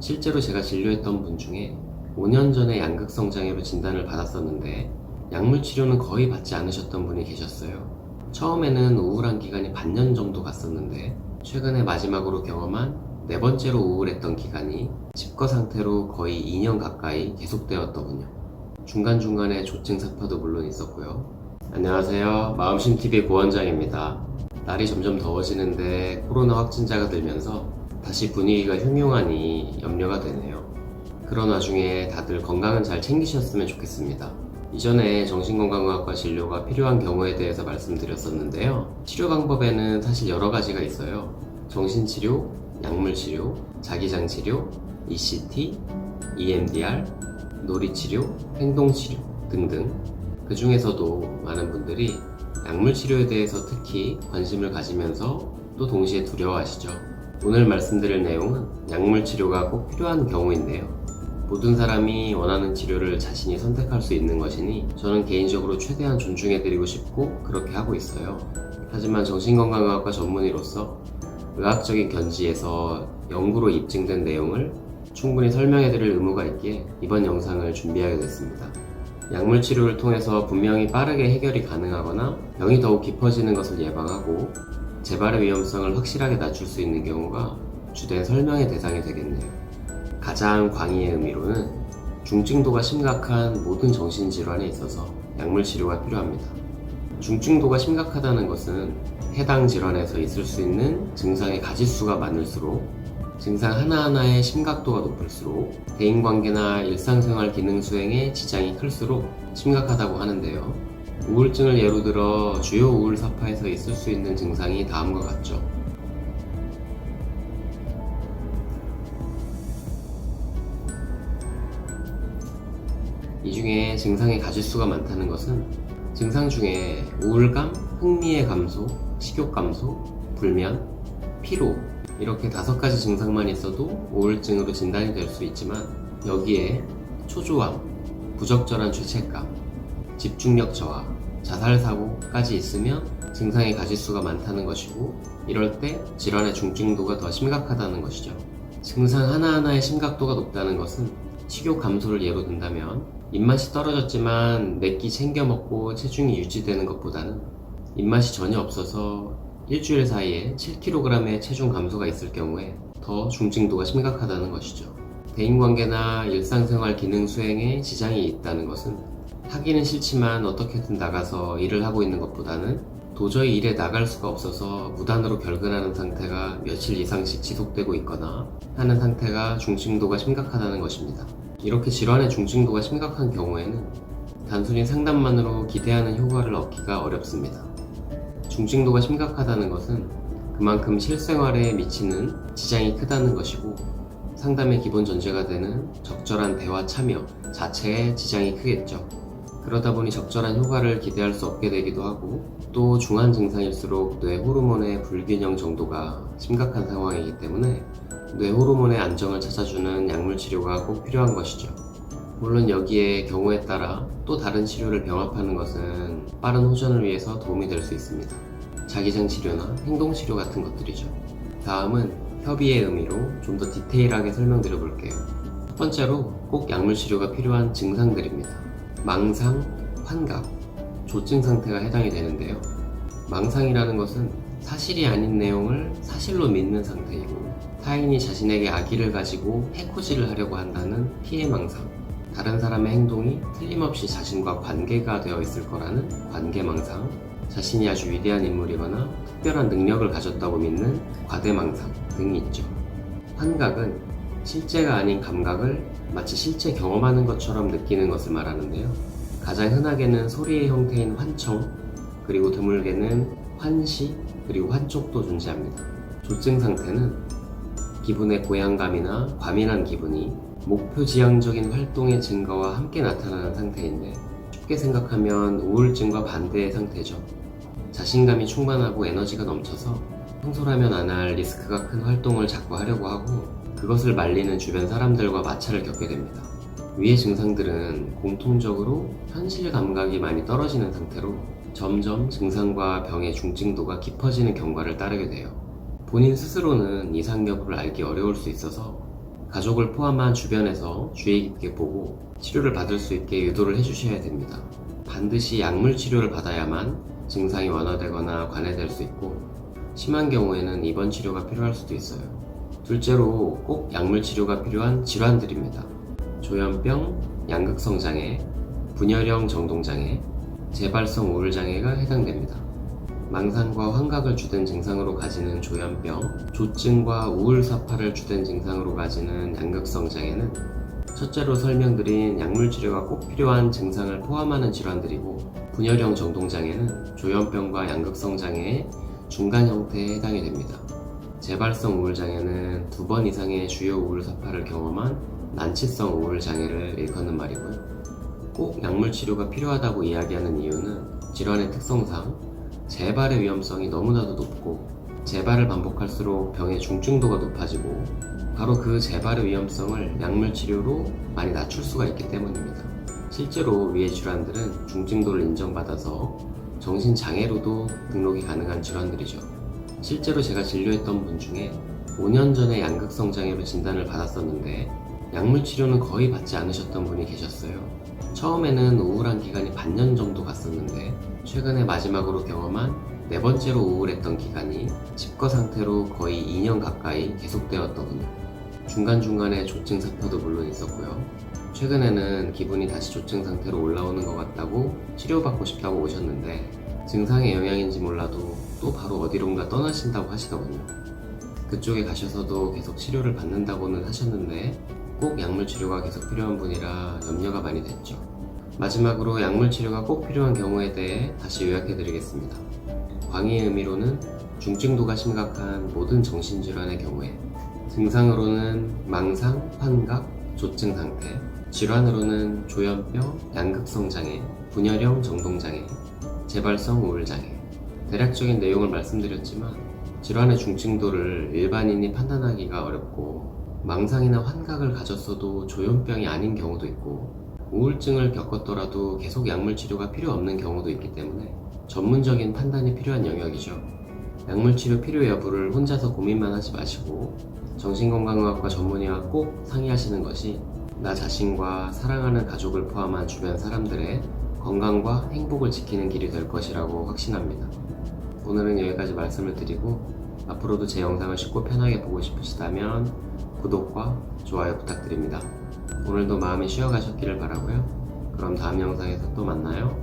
실제로 제가 진료했던 분 중에 5년 전에 양극성장애로 진단을 받았었는데 약물 치료는 거의 받지 않으셨던 분이 계셨어요. 처음에는 우울한 기간이 반년 정도 갔었는데 최근에 마지막으로 경험한 네 번째로 우울했던 기간이 집거 상태로 거의 2년 가까이 계속되었더군요. 중간중간에 조증 사파도 물론 있었고요. 안녕하세요. 마음심TV 고원장입니다. 날이 점점 더워지는데 코로나 확진자가 들면서 다시 분위기가 흉흉하니 염려가 되네요. 그런 와중에 다들 건강은 잘 챙기셨으면 좋겠습니다. 이전에 정신건강의학과 진료가 필요한 경우에 대해서 말씀드렸었는데요. 치료 방법에는 사실 여러 가지가 있어요. 정신치료, 약물치료, 자기장치료, ECT, EMDR, 놀이치료, 행동치료 등등. 그 중에서도 많은 분들이 약물치료에 대해서 특히 관심을 가지면서 또 동시에 두려워하시죠. 오늘 말씀드릴 내용은 약물치료가 꼭 필요한 경우인데요. 모든 사람이 원하는 치료를 자신이 선택할 수 있는 것이니 저는 개인적으로 최대한 존중해드리고 싶고 그렇게 하고 있어요. 하지만 정신건강의학과 전문의로서 의학적인 견지에서 연구로 입증된 내용을 충분히 설명해드릴 의무가 있기에 이번 영상을 준비하게 됐습니다. 약물 치료를 통해서 분명히 빠르게 해결이 가능하거나 병이 더욱 깊어지는 것을 예방하고 재발의 위험성을 확실하게 낮출 수 있는 경우가 주된 설명의 대상이 되겠네요. 가장 광의의 의미로는 중증도가 심각한 모든 정신질환에 있어서 약물 치료가 필요합니다. 중증도가 심각하다는 것은 해당 질환에서 있을 수 있는 증상의 가지수가 많을수록 증상 하나하나의 심각도가 높을수록 대인관계나 일상생활 기능 수행에 지장이 클수록 심각하다고 하는데요. 우울증을 예로 들어 주요 우울사파에서 있을 수 있는 증상이 다음과 같죠. 이 중에 증상의 가지수가 많다는 것은 증상 중에 우울감, 흥미의 감소, 식욕 감소, 불면, 피로 이렇게 5가지 증상만 있어도 우울증으로 진단이 될 수 있지만 여기에 초조함, 부적절한 죄책감, 집중력 저하, 자살사고까지 있으면 증상의 가지수가 많다는 것이고 이럴 때 질환의 중증도가 더 심각하다는 것이죠. 증상 하나하나의 심각도가 높다는 것은 식욕 감소를 예로 든다면 입맛이 떨어졌지만 몇 끼 챙겨 먹고 체중이 유지되는 것보다는 입맛이 전혀 없어서 일주일 사이에 7kg의 체중 감소가 있을 경우에 더 중증도가 심각하다는 것이죠. 대인관계나 일상생활 기능 수행에 지장이 있다는 것은 하기는 싫지만 어떻게든 나가서 일을 하고 있는 것보다는 도저히 일에 나갈 수가 없어서 무단으로 결근하는 상태가 며칠 이상씩 지속되고 있거나 하는 상태가 중증도가 심각하다는 것입니다. 이렇게 질환의 중증도가 심각한 경우에는 단순히 상담만으로 기대하는 효과를 얻기가 어렵습니다. 중증도가 심각하다는 것은 그만큼 실생활에 미치는 지장이 크다는 것이고 상담의 기본 전제가 되는 적절한 대화 참여 자체에 지장이 크겠죠. 그러다 보니 적절한 효과를 기대할 수 없게 되기도 하고 또 중한 증상일수록 뇌 호르몬의 불균형 정도가 심각한 상황이기 때문에 뇌 호르몬의 안정을 찾아주는 약물 치료가 꼭 필요한 것이죠. 물론 여기에 경우에 따라 또 다른 치료를 병합하는 것은 빠른 호전을 위해서 도움이 될 수 있습니다. 자기장 치료나 행동 치료 같은 것들이죠. 다음은 협의의 의미로 좀 더 디테일하게 설명드려 볼게요. 첫 번째로 꼭 약물 치료가 필요한 증상들입니다. 망상, 환각, 조증 상태가 해당이 되는데요. 망상이라는 것은 사실이 아닌 내용을 사실로 믿는 상태이고 타인이 자신에게 악의를 가지고 해코지를 하려고 한다는 피해망상, 다른 사람의 행동이 틀림없이 자신과 관계가 되어 있을 거라는 관계망상, 자신이 아주 위대한 인물이거나 특별한 능력을 가졌다고 믿는 과대망상 등이 있죠. 환각은 실제가 아닌 감각을 마치 실제 경험하는 것처럼 느끼는 것을 말하는데요. 가장 흔하게는 소리의 형태인 환청, 그리고 드물게는 환시, 그리고 환촉도 존재합니다. 조증 상태는 기분의 고양감이나 과민한 기분이 목표지향적인 활동의 증가와 함께 나타나는 상태인데 쉽게 생각하면 우울증과 반대의 상태죠. 자신감이 충만하고 에너지가 넘쳐서 평소라면 안 할 리스크가 큰 활동을 자꾸 하려고 하고 그것을 말리는 주변 사람들과 마찰을 겪게 됩니다. 위의 증상들은 공통적으로 현실 감각이 많이 떨어지는 상태로 점점 증상과 병의 중증도가 깊어지는 경과를 따르게 돼요. 본인 스스로는 이상 여부를 알기 어려울 수 있어서 가족을 포함한 주변에서 주의 깊게 보고 치료를 받을 수 있게 유도를 해주셔야 됩니다. 반드시 약물 치료를 받아야만 증상이 완화되거나 관해될 수 있고, 심한 경우에는 입원 치료가 필요할 수도 있어요. 둘째로 꼭 약물 치료가 필요한 질환들입니다. 조현병, 양극성 장애, 분열형 정동장애, 재발성 우울장애가 해당됩니다. 망상과 환각을 주된 증상으로 가지는 조현병, 조증과 우울사파를 주된 증상으로 가지는 양극성 장애는 첫째로 설명드린 약물 치료가 꼭 필요한 증상을 포함하는 질환들이고, 분열형 정동장애는 조현병과 양극성 장애의 중간 형태에 해당이 됩니다. 재발성 우울장애는 2번 이상의 주요 우울사파를 경험한 난치성 우울장애를 일컫는 말이고요. 꼭 약물 치료가 필요하다고 이야기하는 이유는 질환의 특성상 재발의 위험성이 너무나도 높고, 재발을 반복할수록 병의 중증도가 높아지고, 바로 그 재발의 위험성을 약물 치료로 많이 낮출 수가 있기 때문입니다. 실제로 위의 질환들은 중증도를 인정받아서 정신장애로도 등록이 가능한 질환들이죠. 실제로 제가 진료했던 분 중에 5년 전에 양극성 장애로 진단을 받았었는데 약물 치료는 거의 받지 않으셨던 분이 계셨어요. 처음에는 우울한 기간이 반년 정도 갔었는데, 최근에 마지막으로 경험한 4번째로 우울했던 기간이 집거 상태로 거의 2년 가까이 계속되었더군요. 중간중간에 조증 사파도 물론 있었고요. 최근에는 기분이 다시 조증 상태로 올라오는 것 같다고 치료받고 싶다고 오셨는데, 증상의 영향인지 몰라도 또 바로 어디론가 떠나신다고 하시더군요. 그쪽에 가셔서도 계속 치료를 받는다고는 하셨는데 꼭 약물 치료가 계속 필요한 분이라 염려가 많이 됐죠. 마지막으로 약물 치료가 꼭 필요한 경우에 대해 다시 요약해 드리겠습니다. 광의의 의미로는 중증도가 심각한 모든 정신질환의 경우에, 증상으로는 망상, 환각, 조증 상태, 질환으로는 조현병, 양극성 장애, 분열형 정동장애, 재발성 우울장애. 대략적인 내용을 말씀드렸지만 질환의 중증도를 일반인이 판단하기가 어렵고, 망상이나 환각을 가졌어도 조현병이 아닌 경우도 있고, 우울증을 겪었더라도 계속 약물 치료가 필요 없는 경우도 있기 때문에 전문적인 판단이 필요한 영역이죠. 약물 치료 필요 여부를 혼자서 고민만 하지 마시고 정신건강의학과 전문의와 꼭 상의하시는 것이 나 자신과 사랑하는 가족을 포함한 주변 사람들의 건강과 행복을 지키는 길이 될 것이라고 확신합니다. 오늘은 여기까지 말씀을 드리고, 앞으로도 제 영상을 쉽고 편하게 보고 싶으시다면 구독과 좋아요 부탁드립니다. 오늘도 마음이 쉬어가셨기를 바라고요. 그럼 다음 영상에서 또 만나요.